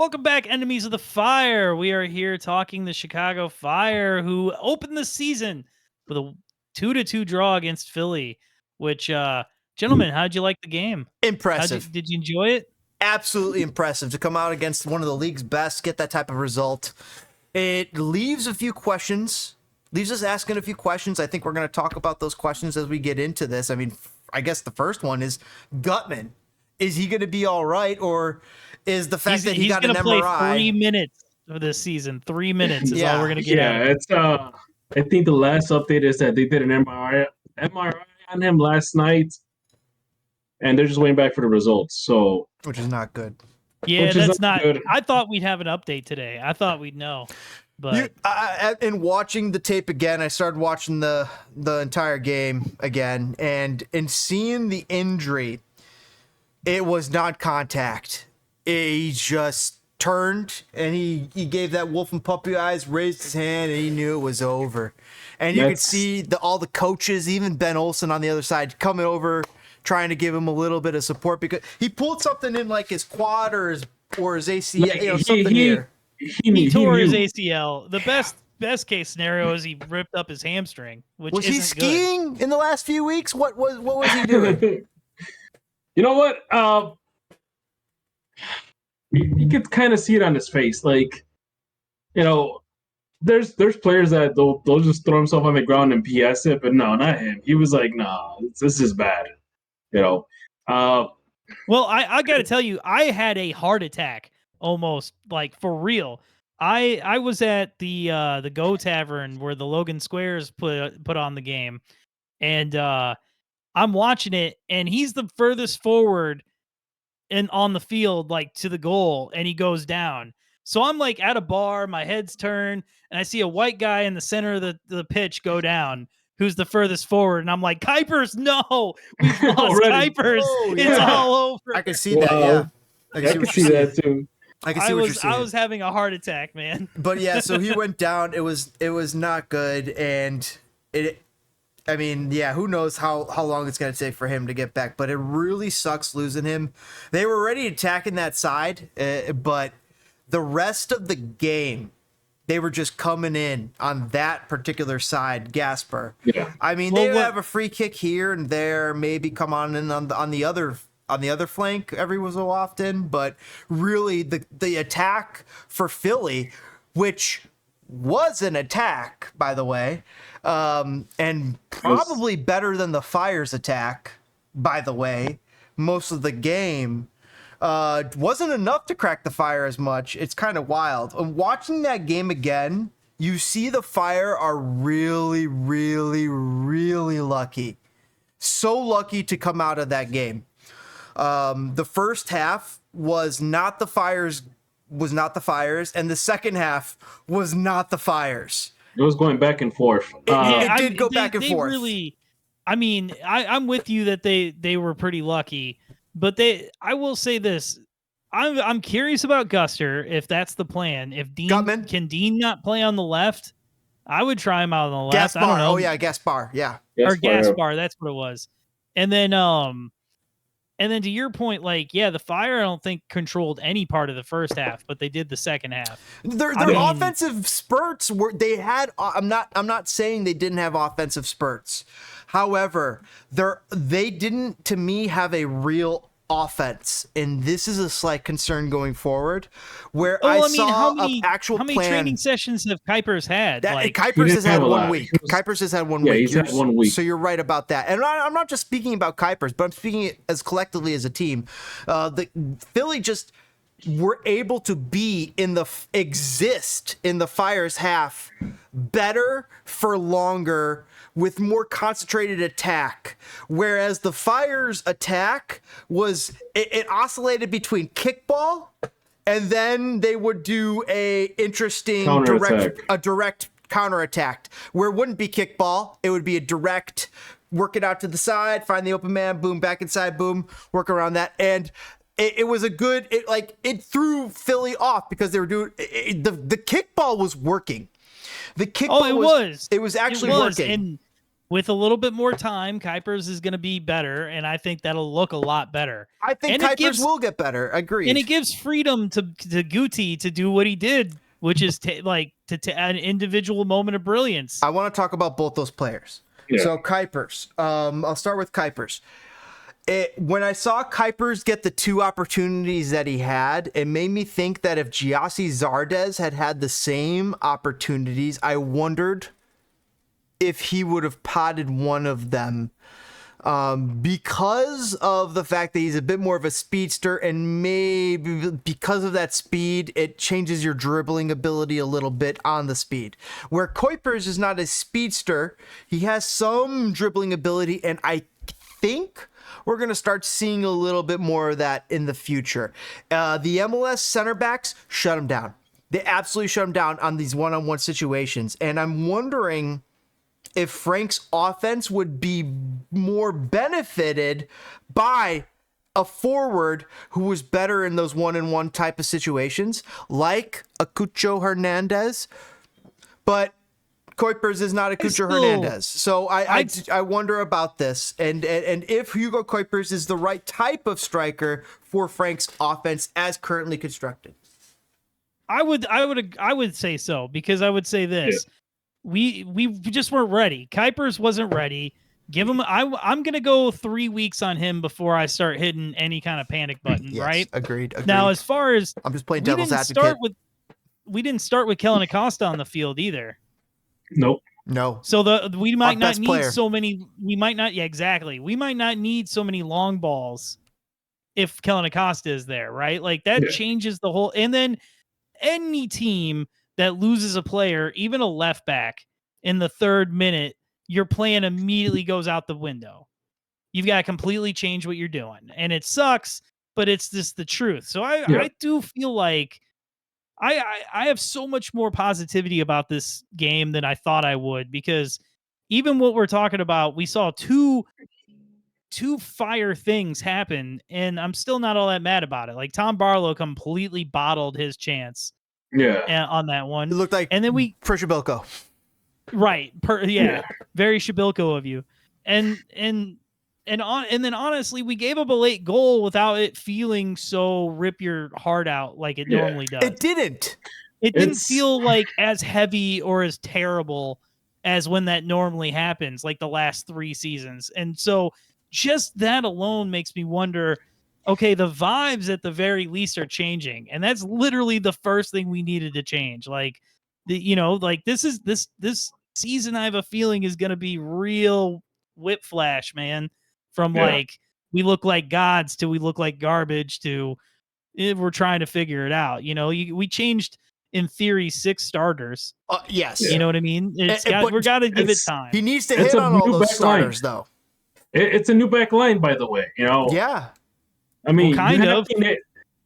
Welcome back, enemies of the fire. We are here talking the Chicago Fire, who opened the season with a 2-2 draw against Philly. Which, gentlemen, how'd you like the game? Impressive. Did you enjoy it? Absolutely impressive to come out against one of the league's best, get that type of result. It leaves a few questions, leaves us asking a few questions. I think we're going to talk about those questions as we get into this. I mean, I guess the first one is Gutman. Is he going to be all right, or is the fact that he got an MRI? He's going to play 3 minutes of this season. 3 minutes is all we're going to get out of it. It's I think the last update is that they did an MRI on him last night, and they're just waiting back for the results. So, which is not good. Yeah, that's not good. I thought we'd have an update today. I thought we'd know. But in watching the tape again, I started watching the entire game again, and in seeing the injury, it was not contact. He just turned and he gave that wolf and puppy eyes, raised his hand, and he knew it was over. And you could see all the coaches, even Ben Olsen on the other side, coming over, trying to give him a little bit of support because he pulled something in like his quad or his ACL, something here. He tore his ACL. The best case scenario is he ripped up his hamstring, which was isn't he skiing in the last few weeks? What was he doing? You know what? You could kind of see it on his face. Like, you know, there's players that they'll just throw himself on the ground and PS it, but no, not him. He was like, nah, this is bad. You know. Well, I got to tell you, I had a heart attack almost, like, for real. I was at the Go Tavern where the Logan Squares put on the game, and I'm watching it, and he's the furthest forward and on the field, like to the goal, and he goes down. So I'm like at a bar, my head's turned, and I see a white guy in the center of the pitch go down, who's the furthest forward, and I'm like, Kuipers, no, we've lost Kuipers. Oh, yeah. It's all over. I can see that, yeah. I can see that too. I can see what you're saying. I was having a heart attack, man. But yeah, so he went down. It was not good, and I mean, yeah, who knows how long it's going to take for him to get back, but it really sucks losing him. They were already attacking that side, but the rest of the game, they were just coming in on that particular side, Gasper. Yeah. I mean, they have a free kick here and there, maybe come on in on the other flank every so often, but really the attack for Philly, which was an attack, by the way, and probably better than the Fire's attack, by the way, most of the game, wasn't enough to crack the Fire as much. It's kind of wild. Watching that game again, you see the Fire are really, really, really lucky. So lucky to come out of that game. The first half was not the Fire's, and the second half was not the Fire's. It was going back and forth. It did go back and forth. Really, I mean, I'm with you that they were pretty lucky, but I will say this. I'm curious about Guster, if that's the plan. If can Dean not play on the left? I would try him out on the left. Gaspar. I don't know. Oh yeah, Gaspar. Yeah. Gaspar, that's what it was. And then to your point, like, yeah, the Fire, I don't think controlled any part of the first half, but they did the second half. Their offensive spurts they had. I'm not saying they didn't have offensive spurts. However, they didn't, to me, have a real offense, and this is a slight concern going forward. Where how many training sessions have Kuipers had? Kuipers has had 1 week. Kuipers has had 1 week. He's had 1 week. So you're right about that. And I'm not just speaking about Kuipers, but I'm speaking as collectively as a team. The Philly just were able to exist in the Fire's half better for longer, with more concentrated attack, whereas the Fire's attack was it oscillated between kickball, and then they would do a interesting direct counterattack where it wouldn't be kickball, it would be a direct work it out to the side, find the open man, boom, back inside, boom, work around that. And it was a good it threw Philly off because they were doing the kickball was working. The kickball it was actually working. with a little bit more time, Kuipers is going to be better, and I think that'll look a lot better. I think And Kuipers will get better. Agreed. And it gives freedom to Guti to do what he did, which is an individual moment of brilliance. I want to talk about both those players. Yeah. So Kuipers, I'll start with Kuipers. When I saw Kuipers get the 2 opportunities that he had, it made me think that if Giassi Zardes had the same opportunities, I wondered if he would have potted one of them. Because of the fact that he's a bit more of a speedster, and maybe because of that speed, it changes your dribbling ability a little bit on the speed. Where Kuipers is not a speedster, he has some dribbling ability, and I think we're going to start seeing a little bit more of that in the future. The MLS center backs shut him down. They absolutely shut him down on these one-on-one situations, and I'm wondering if Frank's offense would be more benefited by a forward who was better in those one-on-one type of situations, like a Cucho Hernandez. But Kuipers is not a Cucho Hernandez. So I wonder about this. And if Hugo Kuipers is the right type of striker for Frank's offense as currently constructed. I would say so, because I would say this. Yeah. We just weren't ready. Kuipers wasn't ready. Give him. I'm gonna go 3 weeks on him before I start hitting any kind of panic button. Yes, right? Agreed. Now, as far as I'm just playing devil's advocate. We didn't start with Kellen Acosta on the field either. Nope. No. So we might not need player. so many. We might not. Yeah, exactly. We might not need so many long balls if Kellen Acosta is there. Right? Like that changes the whole. And then any team that loses a player, even a left back, in the 3rd minute, your plan immediately goes out the window. You've got to completely change what you're doing. And it sucks, but it's just the truth. So I do feel like I have so much more positivity about this game than I thought I would, because even what we're talking about, we saw two fire things happen, and I'm still not all that mad about it. Like Tom Barlow completely bottled his chance. Yeah, on that one. It looked like and then per Shabilko. Right. Very Shabilko of you. And then honestly, we gave up a late goal without it feeling so rip your heart out like it normally does. It didn't. It didn't feel like as heavy or as terrible as when that normally happens, like the last 3 seasons. And so just that alone makes me wonder, okay, the vibes at the very least are changing. And that's literally the first thing we needed to change. Like, this season, I have a feeling, is going to be real whiplash, man. From like, we look like gods to we look like garbage to we're trying to figure it out. We changed, in theory, 6 starters. Yes. You know what I mean? We're got to give it time. He needs to hit on all those starters, though. It's a new back line, by the way. Yeah. I mean, well,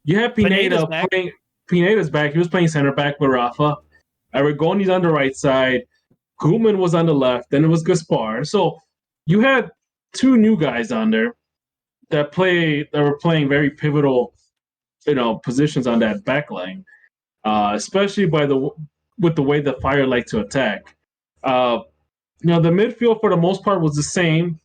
you have Pineda playing. Pineda's back. He was playing center back with Rafa. Aragoni's on the right side. Koeman was on the left. Then it was Gaspar. So you had 2 new guys on there that were playing very pivotal, positions on that back line, especially with the way the Fire like to attack. The midfield for the most part was the same.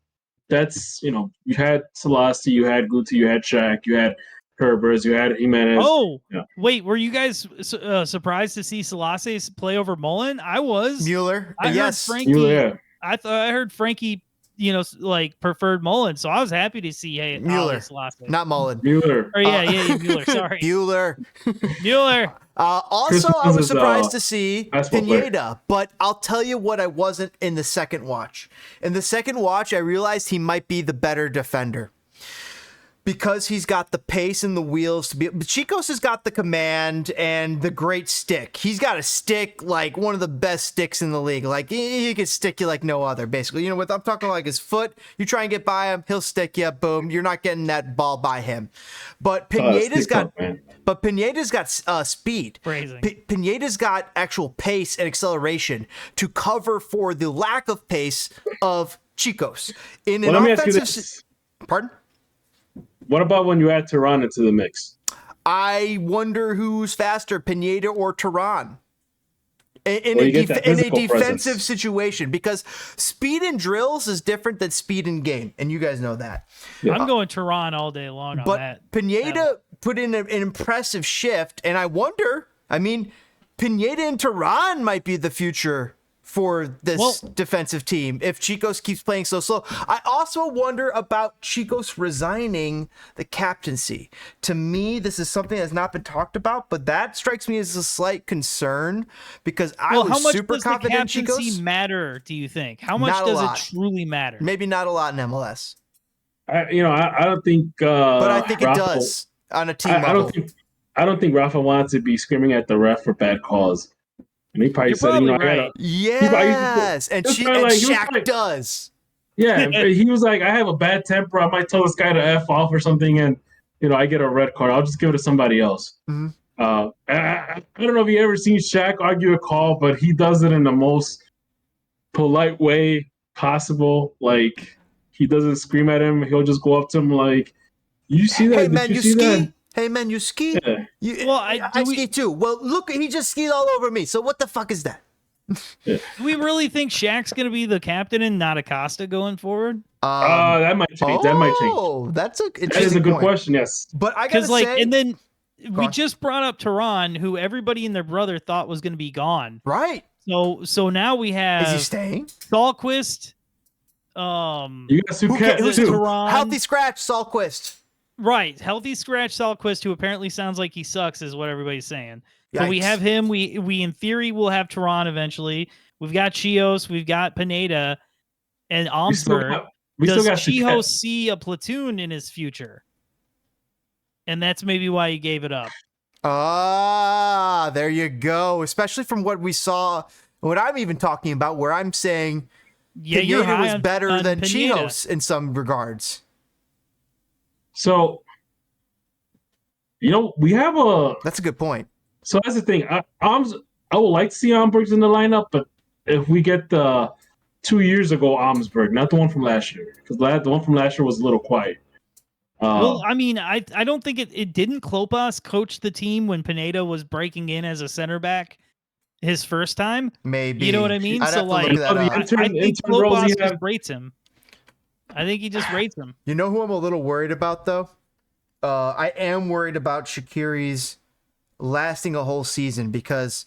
That's, you had Selassie, you had Guti, you had Shaq, you had Herbers, you had Jimenez. Oh, wait, were you guys surprised to see Selassie play over Mullen? I was. Mueller, yes. Frankie, Mueller, I heard Frankie, preferred Mullen, so I was happy to see Mueller, Selassie. not Mullen. Mueller. Or Mueller. Sorry, Mueller. Also, I was surprised to see Pineda, but I'll tell you what I wasn't in the second watch. In the second watch, I realized he might be the better defender, because he's got the pace and the wheels to be. But Chicos has got the command and the great stick. He's got a stick like one of the best sticks in the league. Like he can stick you like no other. Basically, what I'm talking, like his foot. You try and get by him, he'll stick you. Boom, you're not getting that ball by him. But Pineda's got speed. Pineda's got actual pace and acceleration to cover for the lack of pace of Chicos in an offensive. Pardon? What about when you add Tehran into the mix? I wonder who's faster, Pineda or Tehran. in Well, a you get that physical defensive presence. situation, because speed in drills is different than speed in game, and you guys know that. Yeah. I'm going Tehran all day long on But that. Pineda put in an impressive shift, and I wonder, I mean, Pineda and Tehran might be the future for this defensive team if Chicos keeps playing so slow. I also wonder about Chicos resigning the captaincy. To me, this is something that's not been talked about, but that strikes me as a slight concern, because I was how much super does confident in the captaincy Chicos. matter, do you think? How much Not a does lot. it truly matter? Maybe not a lot in MLS, I don't think. but I think it Rafa, does on a team I level. don't think Rafa wants to be screaming at the ref for bad calls. And he probably You're said, probably I right. gotta. Yes, and It's kinda Shaq like- does. Yeah, he was like, I have a bad temper. I might tell this guy to F off or something, and I get a red card. I'll just give it to somebody else. Mhm. I don't know if you ever seen Shaq argue a call, but he does it in the most polite way possible. Like, he doesn't scream at him. He'll just go up to him like, "You see that? Hey Did man, you you see that?" ski? Hey man, you ski? Yeah. Well, I ski too. Well, look, he just skied all over me. So what the fuck is that? Do we really think Shaq's going to be the captain and not Acosta going forward? That might change. That might change. Oh, that's a interesting That is a good point. question. Yes. But I gotta Because say, and then we on. just brought up Tehran, who everybody and their brother thought was going to be gone. right? So now we Is have he staying? Sahlquist. You got Who Suket who's too. Tehran. healthy scratch? Sahlquist. Right, healthy scratch Sahlquist, who apparently sounds like he sucks, is what everybody's saying. So we Yikes. have him. We in theory will have Tehran eventually. We've got Chios, we've got Pineda, and We still Omsberg. got, we still Does got Chios Suket. see a platoon in his future? And that's maybe why he gave it up. Ah, there you go. Especially from what we saw, what I'm even talking about, where I'm saying Yeah, you're Pineda high was on- better on than Pineda. Chios in some regards. So, we have a. That's a good point. So that's the thing. I would like to see Omsberg in the lineup, but if we get the 2 years ago Omsberg, not the one from last year, because the one from last year was a little quiet. Well, I mean, I don't think it didn't Klopas coach the team when Pineda was breaking in as a center back his first time. Maybe. You know what I mean? I'd so have to like, look that the up. intern- I think intern roles Klopas he just had- rates him. I think he just rates him. You know who I'm a little worried about, though? I am worried about Shaqiri's lasting a whole season, because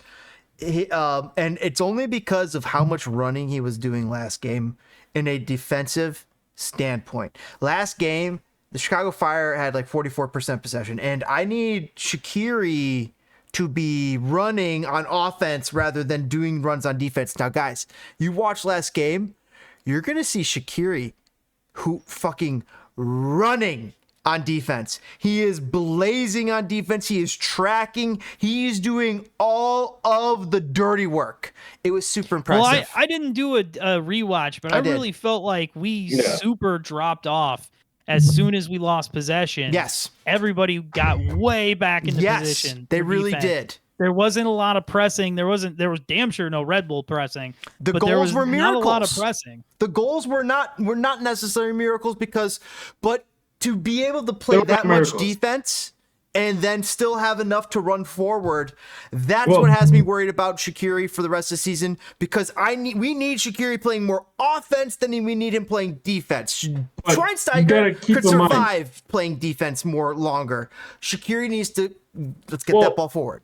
and it's only because of how much running he was doing last game in a defensive standpoint. Last game, the Chicago Fire had like 44% possession, and I need Shaqiri to be running on offense rather than doing runs on defense. Now, guys, you watch last game, you're going to see Shaqiri who fucking running on defense. He is blazing on defense. He is tracking. He is doing all of the dirty work. It was super impressive. Well, I didn't do a rewatch, but I did. really felt like we Yeah. super dropped off as soon as we lost possession. Yes. Everybody got way back into Yes, position. they for really defense. did. There wasn't a lot of pressing. There was damn sure no Red Bull pressing. The but there goals was were not a lot of miracles. pressing. The goals were not necessarily miracles, but to be able to play They were that not much miracles. defense and then still have enough to run forward, that's Well- what has me worried about Shaqiri for the rest of the season, because we need Shaqiri playing more offense than we need him playing defense. But you gotta Schweinsteiger keep could in mind- survive playing defense more longer. Shaqiri needs to let's get Well- that ball forward.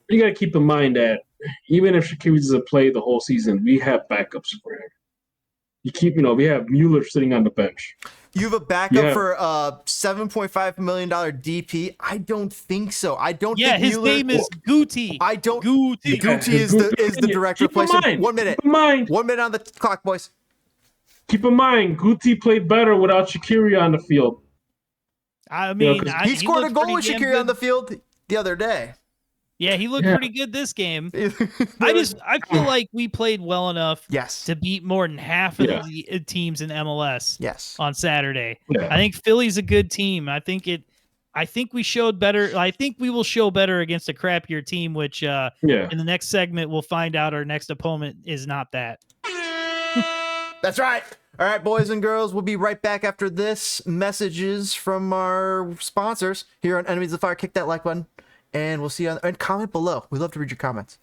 You got to keep in mind that even if Shaqiri doesn't play the whole season, we have backups for him. We have Mueller sitting on the bench. You have a backup Yeah. for a $7.5 million DP? I don't think so. I don't Yeah, think his Mueller, name is Guti. I don't. Guti. Guti is the direct Keep in replacement. mind- 1 minute. Keep in mind. 1 minute on the clock, boys. Keep in mind, Guti played better without Shaqiri on the field. I mean, 'cause He scored a looked goal pretty with damn Shaqiri on the good. field the other day. Yeah, he looked Yeah. pretty good this game. I feel like we played well enough Yes. to beat more than half of Yeah. the teams in MLS Yes. on Saturday. Yeah. I think Philly's a good team. I think we showed better. I think we will show better against a crappier team, which Yeah. in the next segment we'll find out our next opponent is not that. That's right. All right, boys and girls, we'll be right back after this. Messages from our sponsors here on Enemies of the Fire. Kick that like button, and we'll see you and comment below. We love to read your comments.